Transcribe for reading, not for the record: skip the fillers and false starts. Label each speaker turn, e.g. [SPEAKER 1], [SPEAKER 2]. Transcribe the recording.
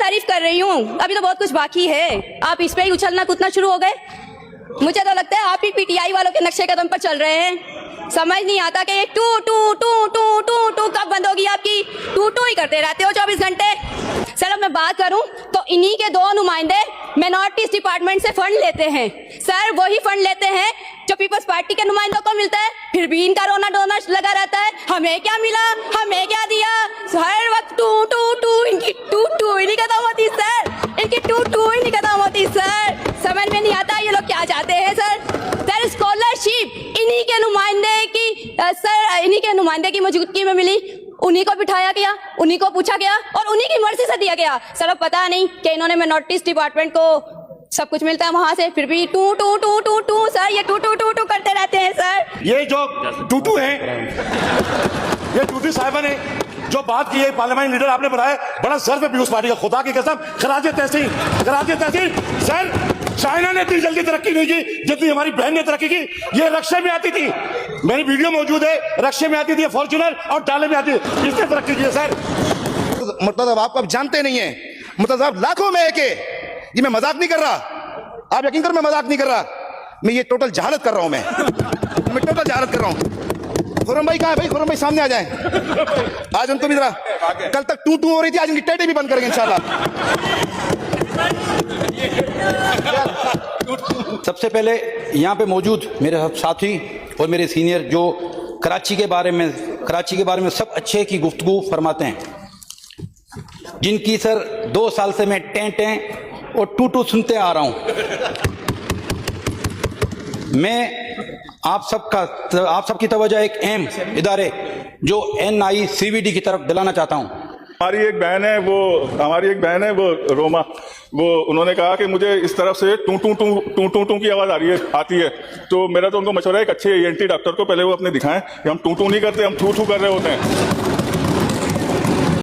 [SPEAKER 1] तारीफ कर रही हूँ, अभी तो बहुत कुछ बाकी है। आप इस पे ही उछलना कूदना शुरू हो गए। मुझे तो लगता है आप ही पीटीआई वालों के नक्शे कदम पर चल रहे हैं। समझ नहीं आता कि ये टू टू टू टू टू टू कब बंद होगी आपकी। टू टू ही करते रहते हो 24 घंटे। सर अब मैं बात करूं तो इन्हीं के दो नुमाइंदे माइनॉरिटीज डिपार्टमेंट से फंड लेते हैं। सर वही फंड लेते हैं जो पीपल्स पार्टी के नुमाइंदों को मिलता है, फिर भी इनका रोना डोना लगा रहता है। हमें क्या मिला, हमें क्या दिया, हर वक्त टू टू टू, इनकी टू टू ही नहीं खत्म होती सर, इनकी टू टू ही नहीं खत्म होती सर। समझ में नहीं आता ये लोग क्या चाहते हैं सर। स्कॉलरशिप इन्हीं के नुमाइंदे की सर, इन्हीं के नुमाइंदे की मौजूदगी में मिली, उन्हीं को बिठाया गया, उन्हीं को पूछा गया और उन्हीं की मर्जी से दिया गया। सर अब पता नहीं कि इन्होंने माइनॉरिटीज डिपार्टमेंट को सब कुछ मिलता है वहां से, फिर भी टू टू टू टू टू सर, ये टू टू टू टू करते रहते हैं सर।
[SPEAKER 2] ये जो टूटू है, ये टूटू साहिबा ने जो बात की है, पार्लियामेंट लीडर आपने बनाया, बड़ा सर्व है पीपल्स पार्टी का। खुदा की कसम, खराजे तहसील, खराजे तहसील। सर चाइना ने इतनी जल्दी तरक्की नहीं की जितनी हमारी बहन ने तरक्की की। ये रक्शे में आती थी, मेरी वीडियो मौजूद है, रक्शे में आती थी फॉर्च्यूनर और डाले में आती थी, इसने तरक्की की है सर।
[SPEAKER 3] मतलब आपको अब जानते नहीं है, मतलब लाखों में एक है, ये मैं मजाक नहीं कर रहा, आप यकीन करो मैं मजाक नहीं कर रहा, मैं ये टोटल जहालत कर रहा हूं। मैं टोटल जहालत कर रहा हूं। खुर्रम भाई कहां है भाई? खुर्रम भाई सामने आ जाएं। आज उनको भी जरा, कल तक टू टू हो रही थी, आज इनकी टेटे भी बंद करेंगे इंशाल्लाह।
[SPEAKER 4] सबसे पहले यहाँ पे मौजूद मेरे साथी और मेरे सीनियर जो कराची के बारे में सब अच्छे की गुफ्तगू फरमाते हैं, जिनकी सर 2 साल से मैं टें और टू टू सुनते आ रहा हूं। मैं आप सबकी तवज्जो एक अहम इदारे जो NICVD की तरफ दिलाना चाहता हूं।
[SPEAKER 5] हमारी एक बहन है वो रोमा, वो उन्होंने कहा कि मुझे इस तरफ से टू टू टू टू टू टू की आवाज़ आती है। तो मेरा तो उनको मशवरा है एक अच्छे ENT डॉक्टर को पहले वो अपने दिखाएं कि हम टू टू नहीं करते, हम थू थू कर रहे होते हैं।